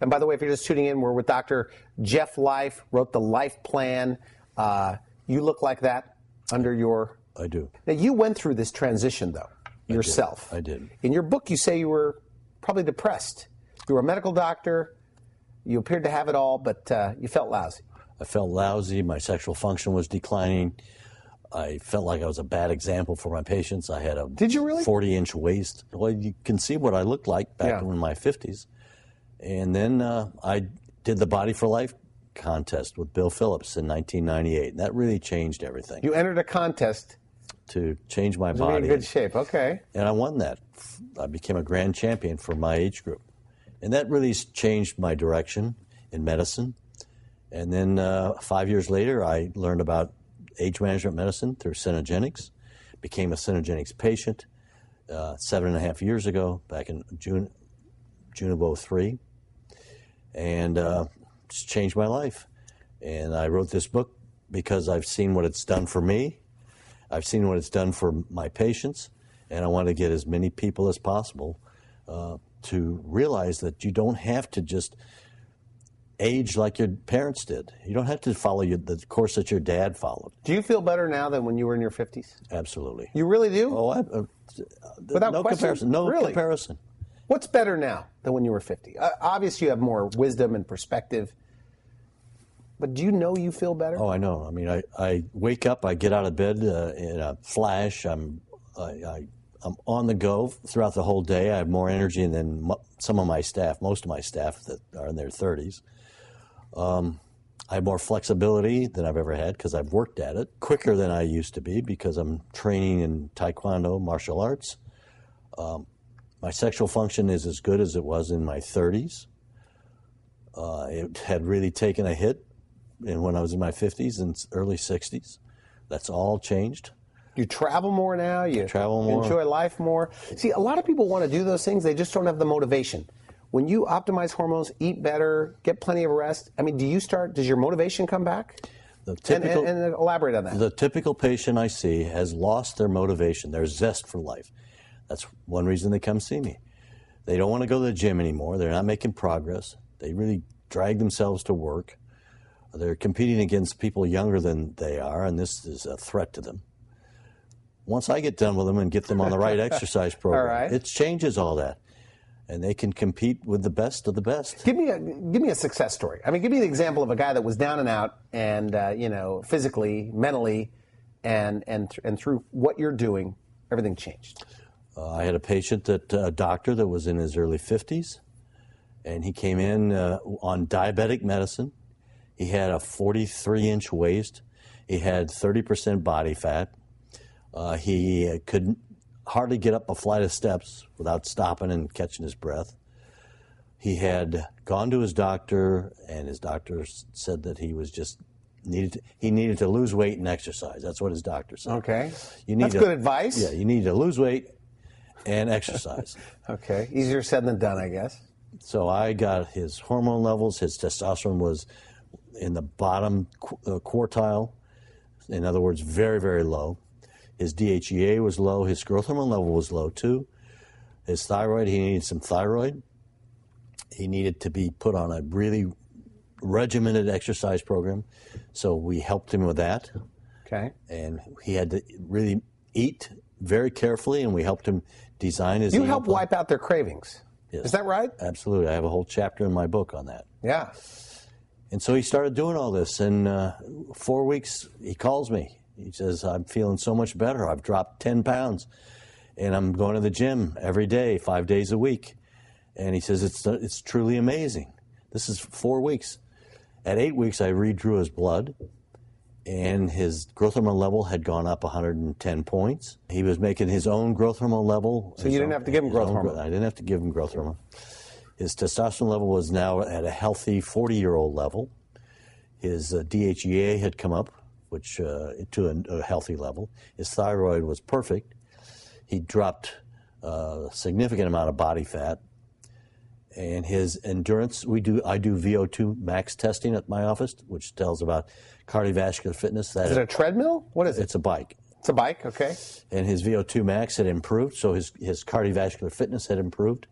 And by the way, if you're just tuning in, we're with Dr. Jeff Life, wrote the Life Plan. You look like that under your... I do. Now, you went through this transition, though, yourself. I did. In your book, you say you were probably depressed. You were a medical doctor. You appeared to have it all, but you felt lousy. I felt lousy. My sexual function was declining. I felt like I was a bad example for my patients. I had a Did you really? 40-inch waist. Well, you can see what I looked like back in my 50s. And then I did the Body for Life contest with Bill Phillips in 1998. And that really changed everything. You entered a contest to change my body. To be in good shape, okay. And I won that. I became a grand champion for my age group. And that really changed my direction in medicine. And then 5 years later, I learned about age management medicine through Synergenics, became a Synergenics patient 7.5 years ago, back in June of 03, and just changed my life. And I wrote this book because I've seen what it's done for me, I've seen what it's done for my patients, and I want to get as many people as possible to realize that you don't have to just age like your parents did. You don't have to follow the course that your dad followed. Do you feel better now than when you were in your 50s? Absolutely. You really do? Oh, without no question? comparison. No really? comparison. What's better now than when you were 50? Obviously, you have more wisdom and perspective. But do you know you feel better? Oh, I know. I mean, I wake up, I get out of bed in a flash. I'm on the go throughout the whole day. I have more energy than some of my staff, most of my staff that are in their 30s. I have more flexibility than I've ever had because I've worked at it. Quicker than I used to be because I'm training in Taekwondo, martial arts. My sexual function is as good as it was in my 30s. It had really taken a hit when I was in my 50s and early 60s. That's all changed. You travel more now. You travel more. Enjoy life more. See, a lot of people want to do those things. They just don't have the motivation. When you optimize hormones, eat better, get plenty of rest, I mean, does your motivation come back? And elaborate on that. The typical patient I see has lost their motivation, their zest for life. That's one reason they come see me. They don't want to go to the gym anymore. They're not making progress. They really drag themselves to work. They're competing against people younger than they are, and this is a threat to them. Once I get done with them and get them on the right exercise program, it changes all that. And they can compete with the best of the best. Give me a success story. I mean, give me the example of a guy that was down and out, and physically, mentally, and through what you're doing, everything changed. I had a doctor that was in his early 50s, and he came in on diabetic medicine. He had a 43-inch waist. He had 30% body fat. He could hardly get up a flight of steps without stopping and catching his breath. He had gone to his doctor, and his doctor said that he was just needed to lose weight and exercise. That's what his doctor said. Okay. That's good advice. Yeah, you need to lose weight and exercise. Okay. Easier said than done, I guess. So I got his hormone levels. His testosterone was in the bottom quartile. In other words, very, very low. His DHEA was low. His growth hormone level was low, too. His thyroid, he needed some thyroid. He needed to be put on a really regimented exercise program. So we helped him with that. Okay. And he had to really eat very carefully, and we helped him design his... You help wipe out their cravings. Yes. Is that right? Absolutely. I have a whole chapter in my book on that. Yeah. And so he started doing all this. In 4 weeks, he calls me. He says, I'm feeling so much better. I've dropped 10 pounds, and I'm going to the gym every day, 5 days a week. And he says, it's truly amazing. This is 4 weeks. At 8 weeks, I redrew his blood, and his growth hormone level had gone up 110 points. He was making his own growth hormone level. So you didn't have to give him growth hormone? I didn't have to give him growth hormone. His testosterone level was now at a healthy 40-year-old level. His DHEA had come up, which to a healthy level. His thyroid was perfect. He dropped a significant amount of body fat. And his endurance, I do VO2 max testing at my office, which tells about cardiovascular fitness. Is it a treadmill? What is it? It's a bike. It's a bike, okay. And his VO2 max had improved, so his cardiovascular fitness had improved.